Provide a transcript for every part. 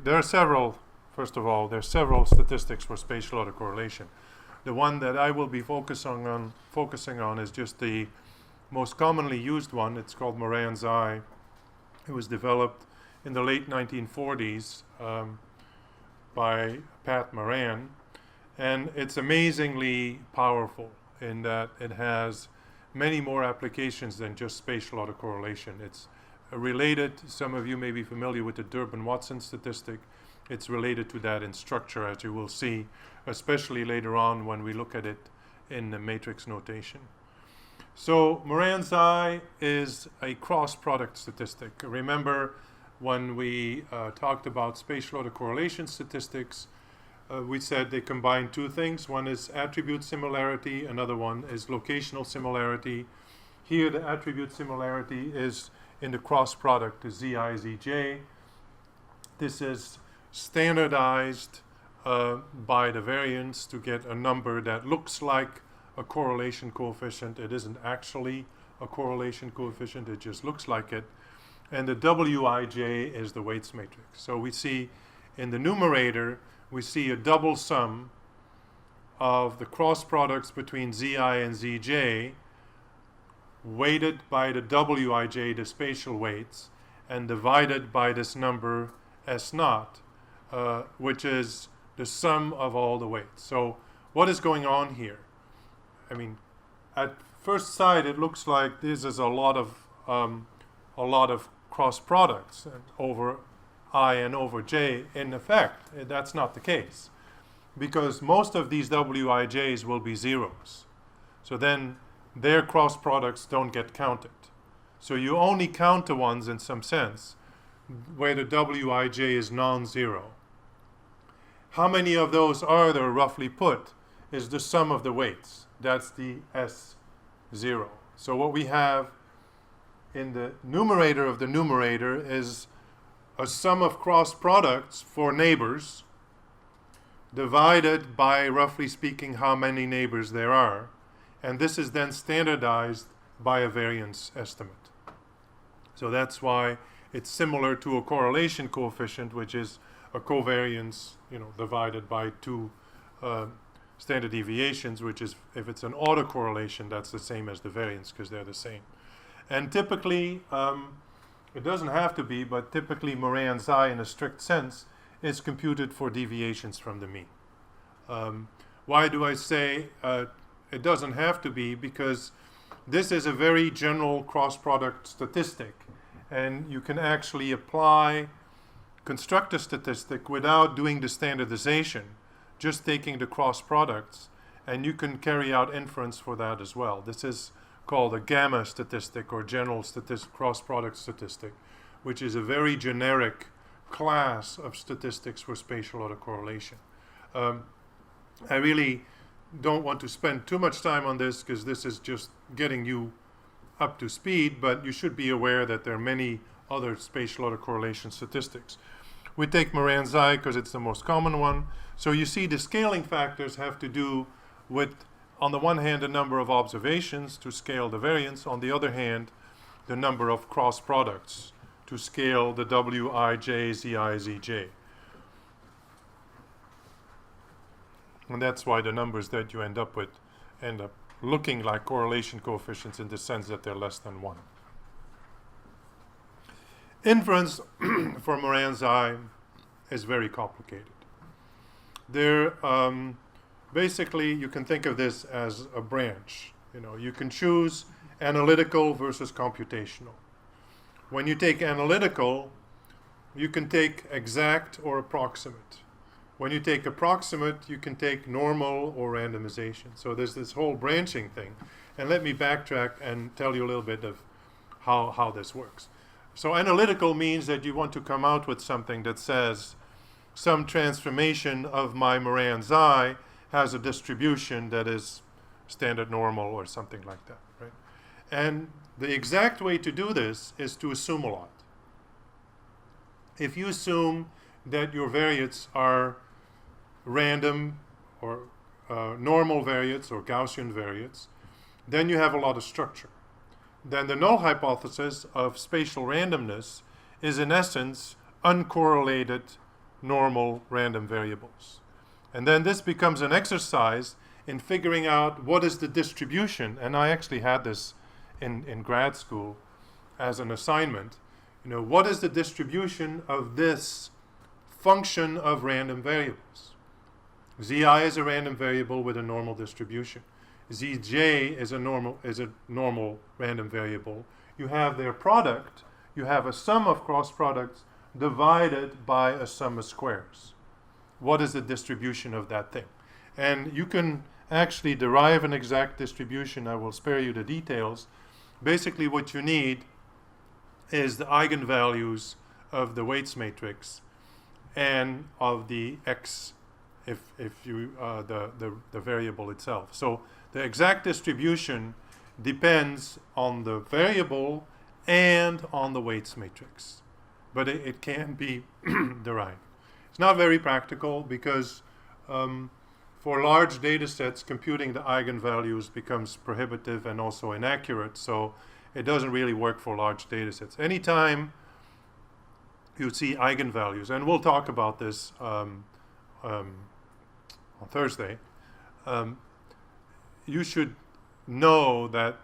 there are several, first of all, there are several statistics for spatial autocorrelation. The one that I will be focusing on is just the most commonly used one. It's called Morans I. It was developed in the late 1940s by Pat Moran, and it's amazingly powerful in that it has many more applications than just spatial autocorrelation. It's related, some of you may be familiar with the Durbin-Watson statistic. It's related to that in structure, as you will see, especially later on when we look at it in the matrix notation. So Morans I is a cross-product statistic. Remember when we talked about spatial autocorrelation statistics, we said they combine two things. One is attribute similarity, another one is locational similarity. Here the attribute similarity is in the cross product to Zi, Zj. This is standardized by the variance to get a number that looks like a correlation coefficient. It isn't actually a correlation coefficient, it just looks like it. And the Wij is the weights matrix. So we see in the numerator, we see a double sum of the cross products between Zi and Zj weighted by the Wij, the spatial weights, and divided by this number S0, which is the sum of all the weights. So what is going on here? I mean, at first sight, it looks like this is a lot of cross products over I and over j. In effect, that's not the case, because most of these Wij's will be zeros. So then their cross products don't get counted. So you only count the ones in some sense where the Wij is non-zero. How many of those are there, roughly put, is the sum of the weights. That's the S0. So what we have in the numerator of the numerator is a sum of cross products for neighbors divided by, roughly speaking, how many neighbors there are. And this is then standardized by a variance estimate. So that's why it's similar to a correlation coefficient, which is a covariance, divided by two standard deviations, which is, if it's an autocorrelation, that's the same as the variance because they're the same. And typically, it doesn't have to be, but typically Morans I, in a strict sense, is computed for deviations from the mean. Why do I say it doesn't have to be? Because this is a very general cross-product statistic, and you can actually construct a statistic without doing the standardization, just taking the cross products, and you can carry out inference for that as well. This is called a gamma statistic or general cross-product statistic, which is a very generic class of statistics for spatial autocorrelation. I really don't want to spend too much time on this because this is just getting you up to speed, but you should be aware that there are many other spatial autocorrelation statistics. We take Morans I because it's the most common one. So you see the scaling factors have to do with, on the one hand, the number of observations to scale the variance, on the other hand, the number of cross products to scale the Wij, Zi, Zj. And that's why the numbers that you end up with end up looking like correlation coefficients in the sense that they're less than 1. Inference for Morans I is very complicated. Basically, you can think of this as a branch. You can choose analytical versus computational. When you take analytical, you can take exact or approximate. When you take approximate, you can take normal or randomization. So there's this whole branching thing. And let me backtrack and tell you a little bit of how this works. So analytical means that you want to come out with something that says some transformation of my Morans I has a distribution that is standard normal or something like that, right? And the exact way to do this is to assume a lot. If you assume that your variates are random or normal variates or Gaussian variates, then you have a lot of structure. Then the null hypothesis of spatial randomness is in essence uncorrelated normal random variables. And then this becomes an exercise in figuring out what is the distribution, and I actually had this in grad school as an assignment. You know, what is the distribution of this function of random variables? Zi is a random variable with a normal distribution. Zj is a normal random variable. You have their product. You have a sum of cross products divided by a sum of squares. What is the distribution of that thing? And you can actually derive an exact distribution. I will spare you the details. Basically, what you need is the eigenvalues of the weights matrix and of the x, if you the variable itself. So the exact distribution depends on the variable and on the weights matrix, but it can be derived. It's not very practical because for large data sets, computing the eigenvalues becomes prohibitive and also inaccurate, so it doesn't really work for large data sets. Anytime you see eigenvalues, and we'll talk about this on Thursday, you should know that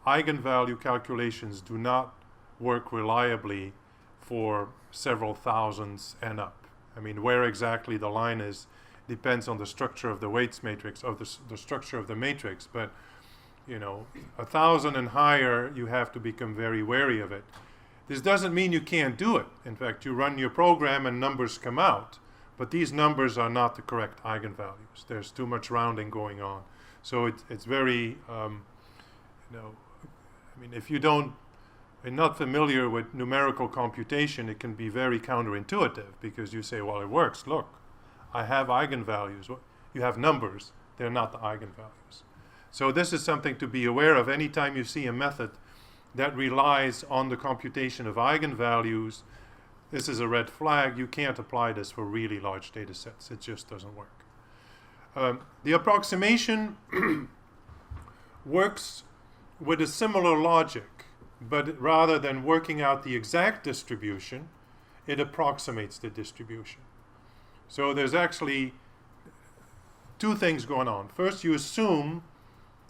eigenvalue calculations do not work reliably for several thousands and up. I mean, where exactly the line is depends on the structure of the weights matrix, of the structure of the matrix, but you know, 1,000 and higher, you have to become very wary of it. This doesn't mean you can't do it. In fact, you run your program and numbers come out, but these numbers are not the correct eigenvalues. There's too much rounding going on. So it's very, you know, I mean, if you're not familiar with numerical computation, it can be very counterintuitive because you say, well, it works. Look, I have eigenvalues. Well, you have numbers. They're not the eigenvalues. So this is something to be aware of anytime you see a method that relies on the computation of eigenvalues. This is a red flag. You can't apply this for really large data sets. It just doesn't work. The approximation works with a similar logic, but rather than working out the exact distribution, it approximates the distribution. So there's actually two things going on. First, you assume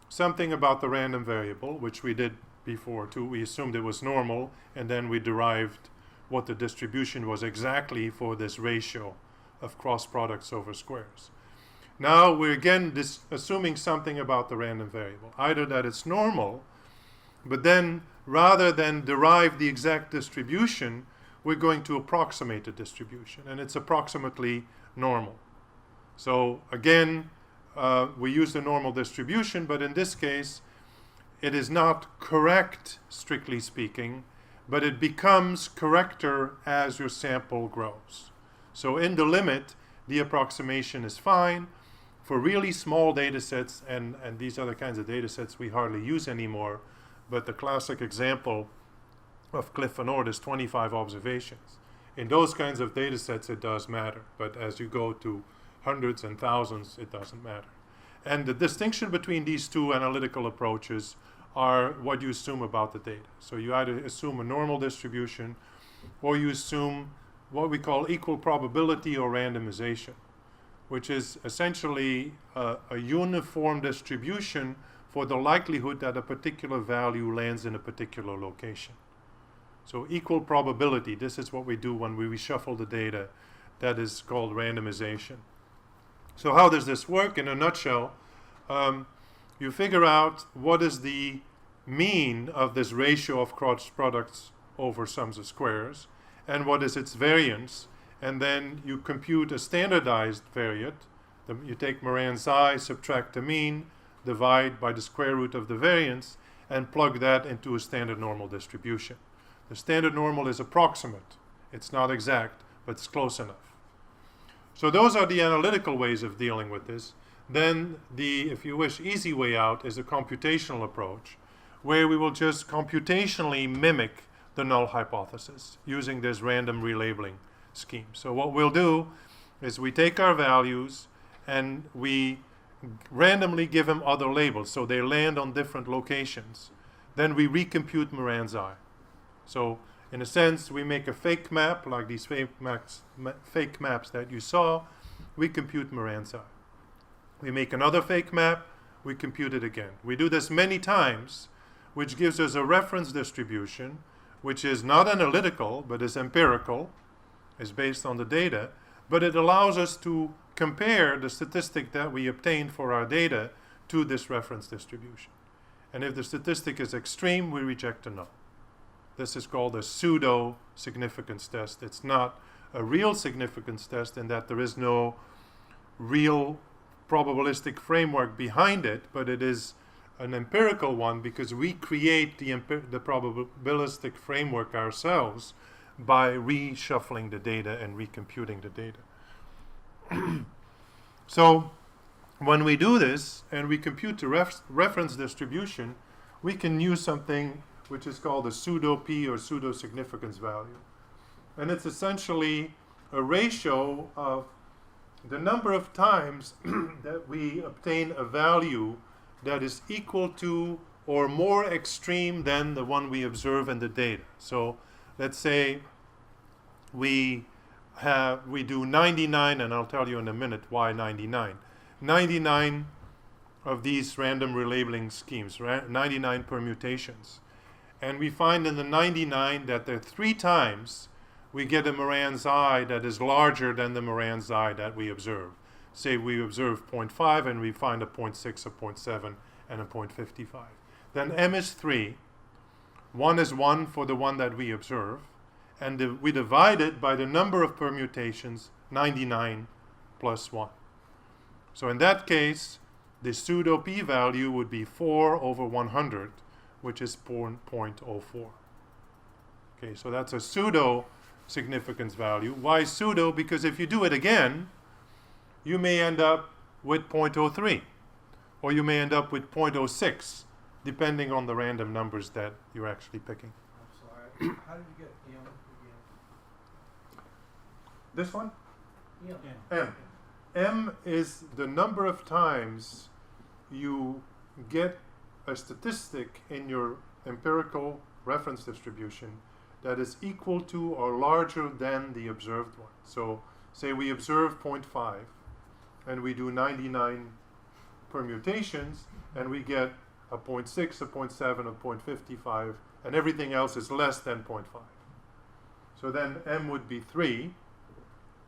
something about the random variable, which we did before too. We assumed it was normal, and then we derived what the distribution was exactly for this ratio of cross products over squares. Now we're again assuming something about the random variable, either that it's normal, but then rather than derive the exact distribution, we're going to approximate the distribution, and it's approximately normal. So again, we use the normal distribution, but in this case, it is not correct, strictly speaking, but it becomes correcter as your sample grows. So in the limit, the approximation is fine. For really small data sets, and these other kinds of data sets we hardly use anymore, but the classic example of Cliff Van Oort is 25 observations. In those kinds of data sets, it does matter, but as you go to hundreds and thousands, it doesn't matter. And the distinction between these two analytical approaches are what you assume about the data. So you either assume a normal distribution, or you assume what we call equal probability or randomization, which is essentially a uniform distribution for the likelihood that a particular value lands in a particular location. So equal probability, this is what we do when we reshuffle the data. That is called randomization. So how does this work? In a nutshell, you figure out what is the mean of this ratio of cross products over sums of squares, and what is its variance, and then you compute a standardized variate. You take Morans I, subtract the mean, divide by the square root of the variance, and plug that into a standard normal distribution. The standard normal is approximate. It's not exact, but it's close enough. So those are the analytical ways of dealing with this. Then the, if you wish, easy way out is a computational approach, where we will just computationally mimic the null hypothesis using this random relabeling scheme. So what we'll do is we take our values and we randomly give them other labels, so they land on different locations. Then we recompute Morans I. So In a sense, we make a fake map, like these fake maps that you saw. We compute Morans I. We make another fake map, we compute it again. We do this many times, which gives us a reference distribution, which is not analytical, but is empirical, is based on the data, but it allows us to compare the statistic that we obtained for our data to this reference distribution. And if the statistic is extreme, we reject the null. This is called a pseudo significance test. It's not a real significance test in that there is no real probabilistic framework behind it, but it is an empirical one because we create the probabilistic framework ourselves by reshuffling the data and recomputing the data. So when we do this and we compute the reference distribution, we can use something which is called a pseudo p or pseudo significance value. And it's essentially a ratio of the number of times that we obtain a value that is equal to or more extreme than the one we observe in the data. So let's say we do 99, and I'll tell you in a minute why 99. 99 of these random relabeling schemes, 99 permutations. And we find in the 99 that there are 3 times we get a Morans I that is larger than the Morans I that we observe. Say we observe 0.5 and we find a 0.6, a 0.7, and a 0.55. Then M is 3. 1 is 1 for the one that we observe. And we divide it by the number of permutations, 99 plus 1. So in that case, the pseudo p-value would be 4 over 100, which is 0.04. Okay, so that's a pseudo significance value. Why pseudo? Because if you do it again, you may end up with 0.03, or you may end up with 0.06, depending on the random numbers that you're actually picking. I'm sorry, how did you get M again? This one? M. M. M is the number of times you get a statistic in your empirical reference distribution that is equal to or larger than the observed one. So say we observe 0.5 and we do 99 permutations and we get a 0.6, a 0.7, a 0.55, and everything else is less than 0.5. So then M would be 3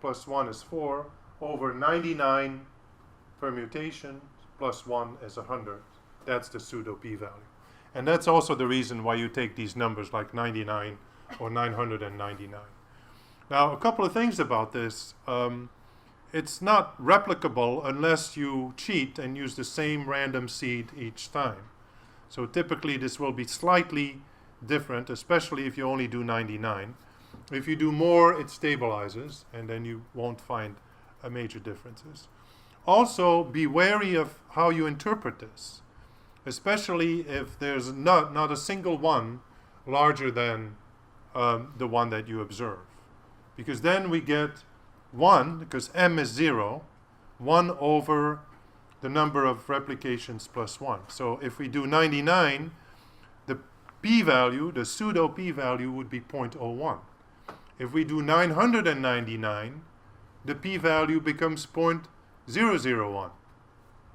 plus 1 is 4 over 99 permutations plus 1 is 100. That's the pseudo p-value. And that's also the reason why you take these numbers like 99 or 999. Now, a couple of things about this. It's not replicable unless you cheat and use the same random seed each time. So typically this will be slightly different, especially if you only do 99. If you do more, it stabilizes, and then you won't find major differences. Also, be wary of how you interpret this, especially if there's not a single one larger than the one that you observe. Because then we get 1, because M is 0, 1 over the number of replications plus 1. So if we do 99, the p-value, the pseudo p-value would be 0.01. If we do 999, the p-value becomes 0.001.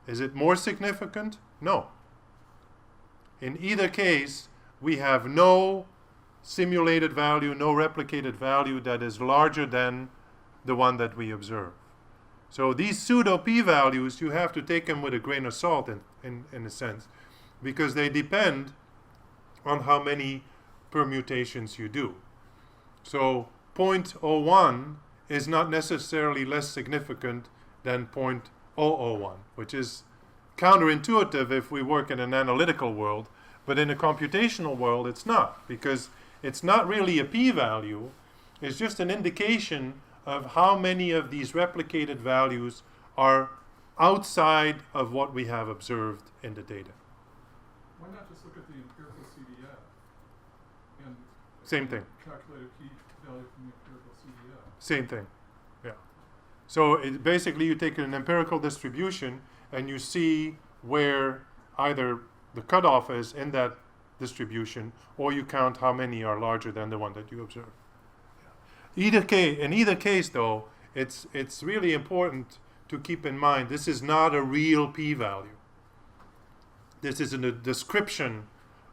Is it more significant? No. In either case, we have no simulated value, no replicated value that is larger than the one that we observe. So these pseudo p-values, you have to take them with a grain of salt in a sense, because they depend on how many permutations you do. So 0.01 is not necessarily less significant than 0.001, which is counterintuitive if we work in an analytical world, but in a computational world it's not, because it's not really a p-value, it's just an indication of how many of these replicated values are outside of what we have observed in the data. Why not just look at the empirical CDF and Same thing. calculate a p-value from the empirical CDF? Same thing, yeah. So basically you take an empirical distribution and you see where either the cutoff is in that distribution, or you count how many are larger than the one that you observe. In either case, though, it's really important to keep in mind this is not a real p-value. This is a description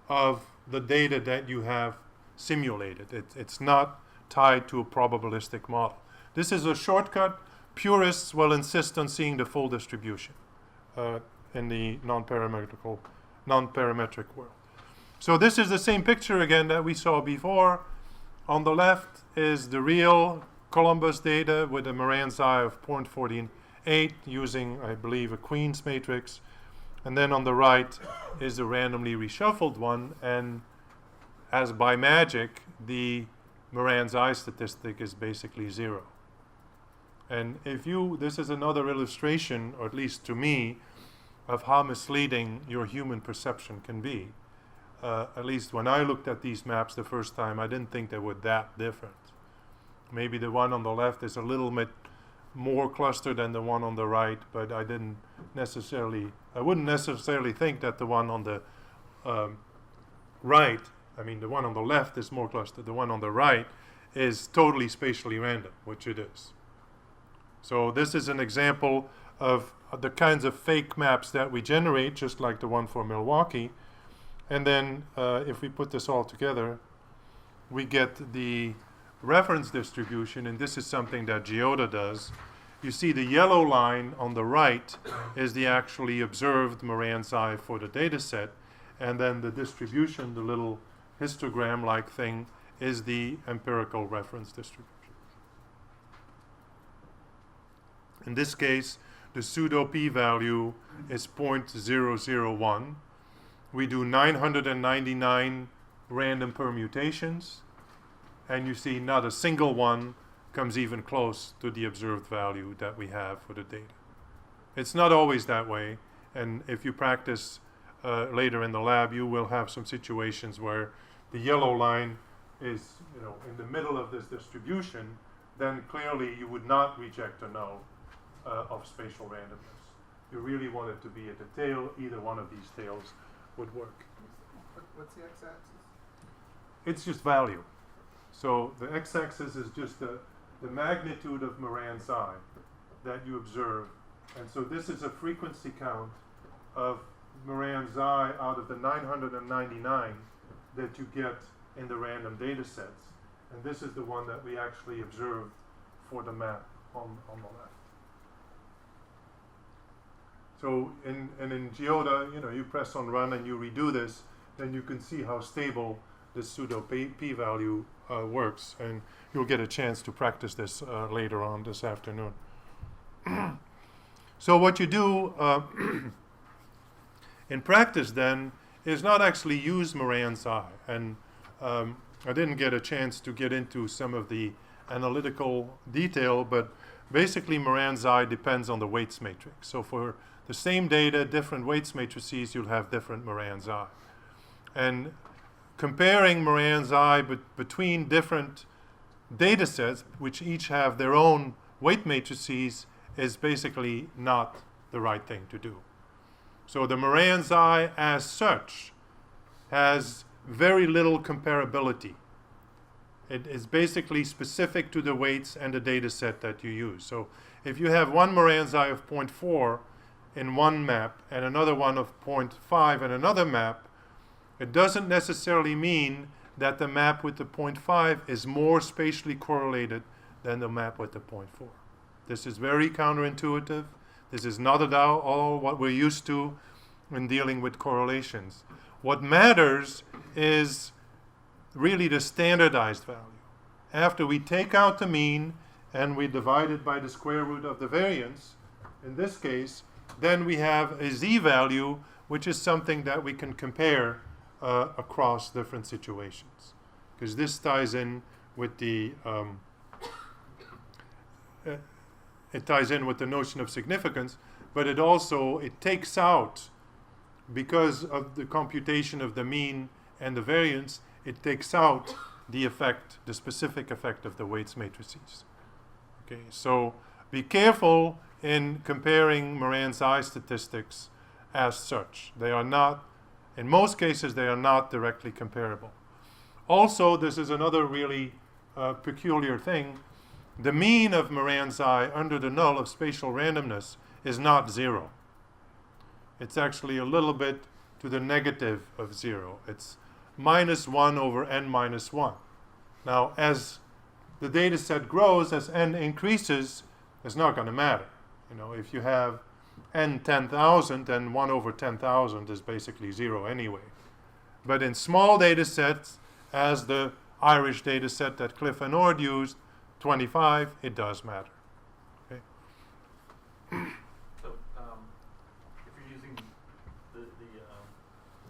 of the data that you have simulated. It's not tied to a probabilistic model. This is a shortcut. Purists will insist on seeing the full distribution in the non-parametric world. So this is the same picture again that we saw before. On the left is the real Columbus data with a Morans I of 0.48 using, I believe, a Queen's matrix. And then on the right is the randomly reshuffled one. And as by magic, the Morans I statistic is basically 0. And this is another illustration, or at least to me, of how misleading your human perception can be. At least when I looked at these maps the first time, I didn't think they were that different. Maybe the one on the left is a little bit more clustered than the one on the right, but I wouldn't necessarily think that the one on the right, the one on the left is more clustered. The one on the right is totally spatially random, which it is. So this is an example of the kinds of fake maps that we generate, just like the one for Milwaukee. And then if we put this all together, we get the reference distribution, and this is something that GeoDa does. You see the yellow line on the right is the actually observed Morans I for the data set, and then the distribution, the little histogram-like thing, is the empirical reference distribution. In this case, the pseudo p-value is 0.001. We do 999 random permutations, and you see not a single one comes even close to the observed value that we have for the data. It's not always that way, and if you practice later in the lab, you will have some situations where the yellow line is in the middle of this distribution. Then clearly you would not reject a null of spatial randomness. You really want it to be at the tail. Either one of these tails would work. What's the x-axis? It's just value. So the x-axis is just the magnitude of Morans I that you observe. And so this is a frequency count of Morans I out of the 999 that you get in the random data sets. And this is the one that we actually observed for the map on the left. So in GeoDa, you press on run and you redo this, then you can see how stable this pseudo p-value works, and you'll get a chance to practice this later on this afternoon. So what you do in practice then is not actually use Morans I, and I didn't get a chance to get into some of the analytical detail, but basically Morans I depends on the weights matrix. So for the same data, different weights matrices, you'll have different Morans I. And comparing Morans I between different data sets, which each have their own weight matrices, is basically not the right thing to do. So the Morans I as such has very little comparability. It is basically specific to the weights and the data set that you use. So if you have one Morans I of 0.4 in one map and another one of 0.5 in another map, it doesn't necessarily mean that the map with the 0.5 is more spatially correlated than the map with the 0.4. This is very counterintuitive. This is not at all what we're used to in dealing with correlations. What matters is really the standardized value. After we take out the mean and we divide it by the square root of the variance, in this case, then we have a z-value, which is something that we can compare across different situations. Because this ties in with the notion of significance, but it takes out, because of the computation of the mean and the variance, it takes out the specific effect of the weights matrices. Okay, so be careful in comparing Morans I statistics as such. They are not In most cases, they are not directly comparable. Also, this is another really peculiar thing. The mean of Moran's I under the null of spatial randomness is not 0. It's actually a little bit to the negative of 0. It's minus 1 over n minus 1. Now, as the data set grows, as n increases, it's not going to matter. You know, if you have n 10,000, then 1 over 10,000 is basically 0 anyway. But in small data sets, as the Irish data set that Cliff and Ord used, 25, it does matter. Okay? So, if you're using the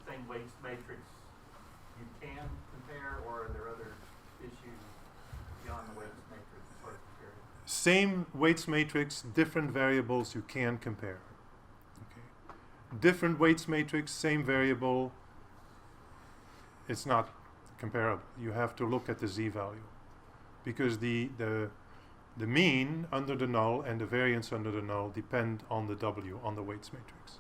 same weights matrix, you can compare, or are there other issues beyond the weights matrix as far as comparing? Same weights matrix, different variables you can compare. Okay. Different weights matrix, same variable, it's not comparable. You have to look at the z-value, because the mean under the null and the variance under the null depend on the w, on the weights matrix.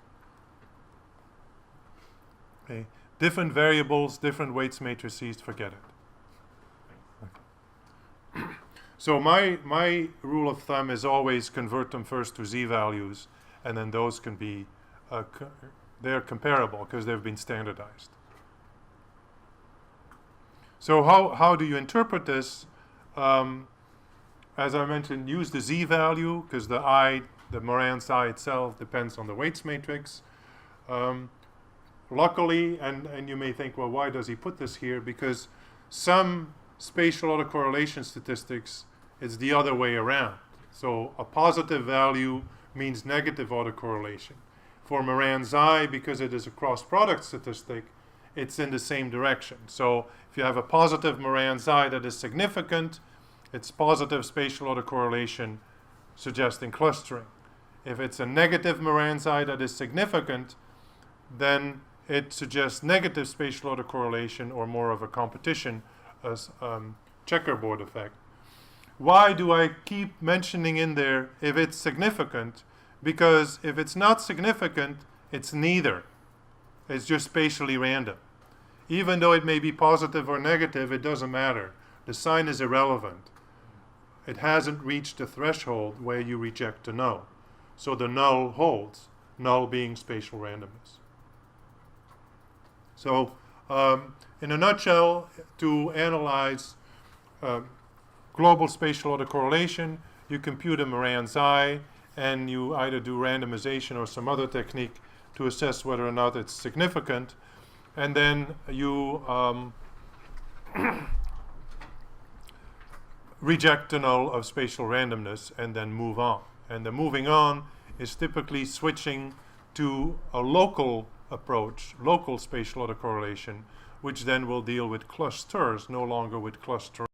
Okay. Different variables, different weights matrices, forget it. Okay. So my rule of thumb is always convert them first to z-values, and then those can be, they're comparable because they've been standardized. So how do you interpret this? As I mentioned, use the z-value, because the Morans I itself depends on the weights matrix. Luckily, and you may think, well, why does he put this here? Because some spatial autocorrelation statistics, it's the other way around. So a positive value means negative autocorrelation. For Morans I, because it is a cross-product statistic, it's in the same direction. So if you have a positive Morans I that is significant, it's positive spatial autocorrelation suggesting clustering. If it's a negative Morans I that is significant, then it suggests negative spatial autocorrelation, or more of a competition as checkerboard effect. Why do I keep mentioning in there if it's significant? Because if it's not significant, it's neither. It's just spatially random. Even though it may be positive or negative, it doesn't matter. The sign is irrelevant. It hasn't reached the threshold where you reject the null. So the null holds, null being spatial randomness. So in a nutshell, to analyze global spatial autocorrelation, you compute a Morans I, and you either do randomization or some other technique to assess whether or not it's significant, and then you reject the null of spatial randomness and then move on. And the moving on is typically switching to a local approach, local spatial autocorrelation, which then will deal with clusters, no longer with clustering.